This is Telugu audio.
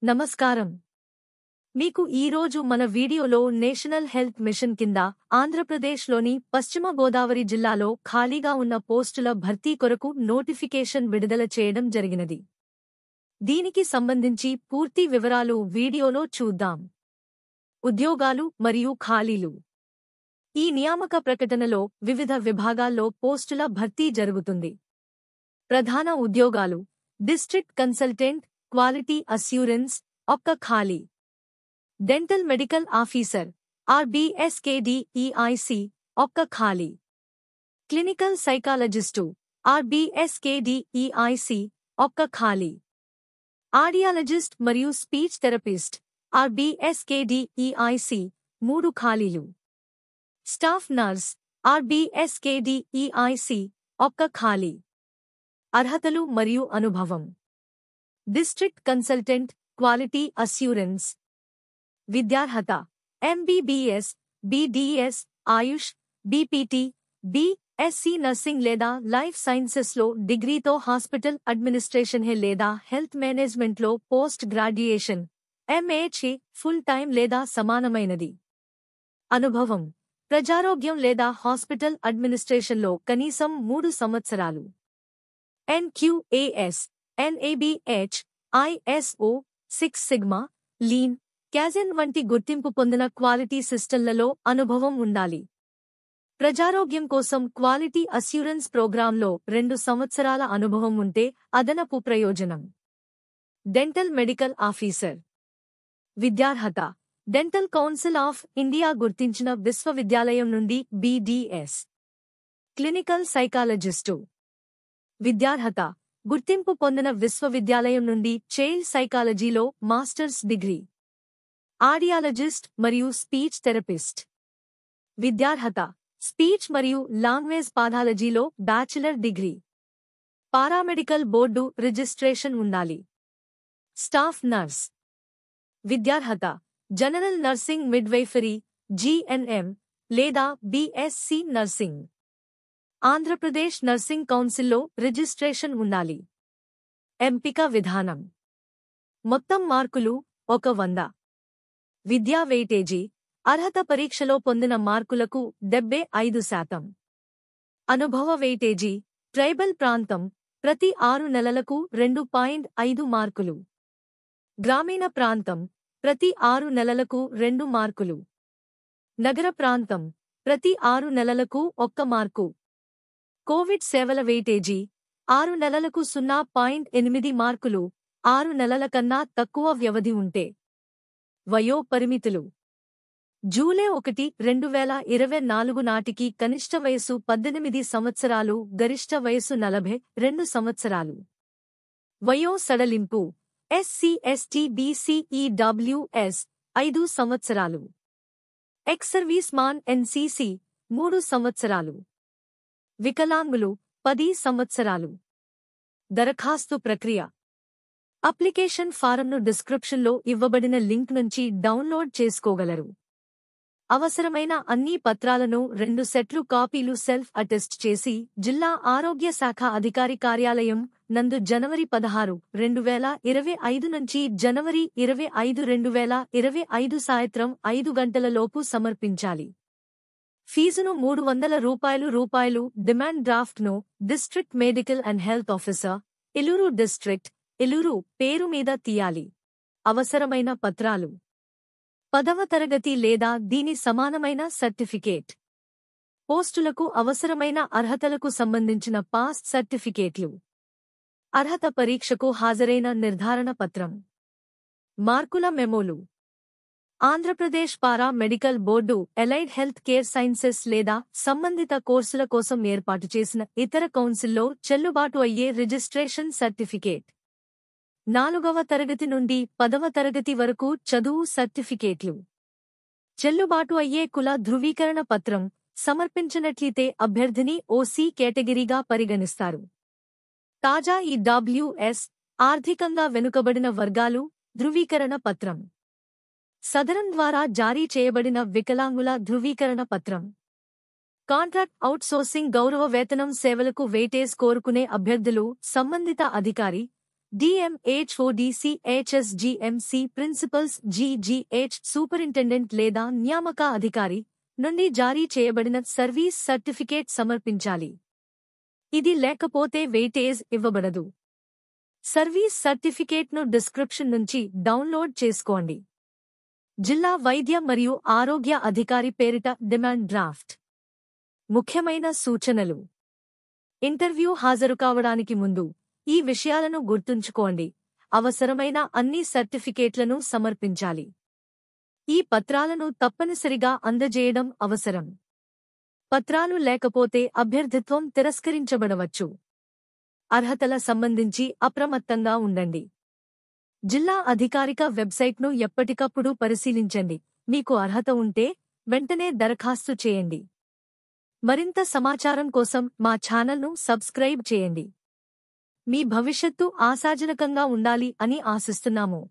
నమస్కారం. మీకు ఈరోజు మన వీడియోలో నేషనల్ హెల్త్ మిషన్ కింద ఆంధ్రప్రదేశ్లోని పశ్చిమ గోదావరి జిల్లాలో ఖాళీగా ఉన్న పోస్టుల భర్తీ కొరకు నోటిఫికేషన్ విడుదల చేయడం జరిగినది. దీనికి సంబంధించి పూర్తి వివరాలు వీడియోలో చూద్దాం. ఉద్యోగాలు మరియు ఖాళీలు. ఈ నియామక ప్రకటనలో వివిధ విభాగాల్లో పోస్టుల భర్తీ జరుగుతుంది. ప్రధాన ఉద్యోగాలు: డిస్ట్రిక్ట్ కన్సల్టెంట్, క్వాలిటీ అస్యూరెన్స్, ఒక్క ఖాళీ. డెంటల్ మెడికల్ ఆఫీసర్, RBSKDEIC, ఒక్క ఖాళీ. క్లినికల్ సైకాలజిస్టు, RBSKDEIC, ఒక్క ఖాళీ. ఆడియాలజిస్ట్ మరియు స్పీచ్ థెరపిస్ట్, RBSKDEIC, 3 ఖాళీలు. స్టాఫ్ నర్స్, RBSKDEIC, ఒక్క ఖాళీ. అర్హతలు మరియు అనుభవం: డిస్ట్రిక్ట్ కన్సల్టెంట్, క్వాలిటీ అస్యూరెన్స్. విద్యార్హత: MBBS, BDS, AYUSH, BPT, BSc nursing లేదా లైఫ్ సైన్సెస్లో డిగ్రీతో హాస్పిటల్ అడ్మినిస్ట్రేషన్ లేదా హెల్త్ మేనేజ్మెంట్లో post graduation, MHA, full time లేదా సమానమైనది. అనుభవం: ప్రజారోగ్యం లేదా హాస్పిటల్ అడ్మినిస్ట్రేషన్లో కనీసం 3 సంవత్సరాలు. NQAS, NABH, ISO, 6 sigma, lean, kaizen వంటి గుర్తింపు పొందిన క్వాలిటీ సిస్టంలలో అనుభవం ఉండాలి. ప్రజారోగ్యం కోసం క్వాలిటీ అస్యూరెన్స్ ప్రోగ్రాంలో 2 సంవత్సరాల అనుభవం ఉంటే అదనపు ప్రయోజనం. Dental medical officer. విద్యార్హత: డెంటల్ కౌన్సిల్ ఆఫ్ ఇండియా గుర్తించిన విశ్వవిద్యాలయం నుండి BDS. Clinical psychologist. విద్యార్హత: గుర్తింపు పొందిన విశ్వవిద్యాలయం నుండి చైల్డ్ సైకాలజీలో మాస్టర్స్ డిగ్రీ. ఆడియాలజిస్ట్ మరియు స్పీచ్ థెరపిస్ట్. విద్యార్హత: స్పీచ్ మరియు language పాథాలజీలో bachelor degree. Paramedical board registration ఉండాలి. Staff nurse. విద్యార్హత: జనరల్ నర్సింగ్ మిడ్వైఫరీ, GNM, లేదా BSc నర్సింగ్. ఆంధ్రప్రదేశ్ నర్సింగ్ కౌన్సిల్లో రిజిస్ట్రేషన్ ఉండాలి. ఎంపిక విధానం: మొత్తం మార్కులు 100. విద్యా వెయిటేజీ: అర్హత పరీక్షలో పొందిన మార్కులకు 75%. అనుభవ వెయిటేజీ: ట్రైబల్ ప్రాంతం ప్రతి 6 నెలలకు 2.5 మార్కులు. గ్రామీణ ప్రాంతం ప్రతి 6 నెలలకు 2 మార్కులు. నగర ప్రాంతం ప్రతి 6 నెలలకు 1 మార్కు. కోవిడ్ సేవల వెయిటేజీ: 6 నెలలకు 0.8 మార్కులు, 6 నెలల కన్నా తక్కువ వ్యవధి ఉంటే. వయో పరిమితులు: జూలై 1, 2024 నాటికి కనిష్ట వయసు 18 సంవత్సరాలు, గరిష్ట వయసు 42 సంవత్సరాలు. వయో సడలింపు: SC, ST, BC, EWS 5 సంవత్సరాలు. ఎక్స్ సర్వీస్ మాన్ NCC 3 సంవత్సరాలు. వికలాంగులు 10 సంవత్సరాలు. దరఖాస్తు ప్రక్రియ: అప్లికేషన్ ఫారంను డిస్క్రిప్షన్లో ఇవ్వబడిన లింక్ నుంచి డౌన్లోడ్ చేసుకోగలరు. అవసరమైన అన్ని పత్రాలను 2 సెట్లు కాపీలు సెల్ఫ్ అటెస్ట్ చేసి జిల్లా ఆరోగ్య శాఖ అధికారి కార్యాలయం నందు జనవరి 16, 2025 నుంచి జనవరి 25, 2025 సాయంత్రం 5 గంటలలోపు సమర్పించాలి. ఫీజును ₹300. డిమాండ్ డ్రాఫ్ట్ను district medical and health officer, Eluru district, Eluru పేరు మీద తీయాలి. అవసరమైన పత్రాలు: 10వ తరగతి లేదా దీని సమానమైన సర్టిఫికేట్. పోస్టులకు అవసరమైన అర్హతలకు సంబంధించిన పాస్ సర్టిఫికేట్లు. అర్హత పరీక్షకు హాజరైన నిర్ధారణ పత్రం. మార్కుల మెమోలు. Andhra Pradesh para medical board allied health care sciences లేదా సంబంధిత కోర్సుల కోసం ఏర్పాటు చేసిన ఇతర కౌన్సిల్లో చెల్లుబాటు అయ్యే రిజిస్ట్రేషన్ సర్టిఫికేట్. 4వ తరగతి నుండి 10వ తరగతి వరకు చదువు సర్టిఫికేట్లు. చెల్లుబాటు అయ్యే కుల ధృవీకరణ పత్రం సమర్పించినట్లయితే అభ్యర్థిని OC కేటగిరీగా పరిగణిస్తారు. తాజా EWS ఆర్థికంగా వెనుకబడిన వర్గాలు ధృవీకరణ పత్రం. సదరం ద్వారా జారీ చేయబడిన వికలాంగుల ధృవీకరణ పత్రం. కాంట్రాక్ట్ అవుట్సోర్సింగ్ గౌరవ వేతనం సేవలకు వెయిటేజ్ కోరుకునే అభ్యర్థులు సంబంధిత అధికారి డిఎంహెచ్ఓడిసి హెచ్ఎస్జిఎంసి ప్రిన్సిపల్స్ జీజీహెచ్ సూపరింటెండెంట్ లేదా నియామక అధికారి నుండి జారీ చేయబడిన సర్వీస్ సర్టిఫికేట్ సమర్పించాలి. ఇది లేకపోతే వెయిటేజ్ ఇవ్వబడదు. సర్వీస్ సర్టిఫికేట్ను డిస్క్రిప్షన్ నుంచి డౌన్లోడ్ చేసుకోండి. జిల్లా వైద్య మరియు ఆరోగ్య అధికారి పేరిట డిమాండ్ డ్రాఫ్ట్. ముఖ్యమైన సూచనలు: ఇంటర్వ్యూ హాజరు కావడానికి ముందు ఈ విషయాలను గుర్తుంచుకోండి. అవసరమైన అన్ని సర్టిఫికేట్లను సమర్పించాలి. ఈ పత్రాలను తప్పనిసరిగా అందజేయడం అవసరం. పత్రాలు లేకపోతే అభ్యర్థిత్వం తిరస్కరించబడవచ్చు. అర్హతల సంబంధించి అప్రమత్తంగా ఉండండి. జిల్లా అధికారిక వెబ్సైట్ను ఎప్పటికప్పుడు పరిశీలించండి. మీకు అర్హత ఉంటే వెంటనే దరఖాస్తు చేయండి. మరింత సమాచారం కోసం మా ఛానల్ను సబ్స్క్రైబ్ చేయండి. మీ భవిష్యత్తు ఆశాజనకంగా ఉండాలి అని ఆశిస్తున్నాము.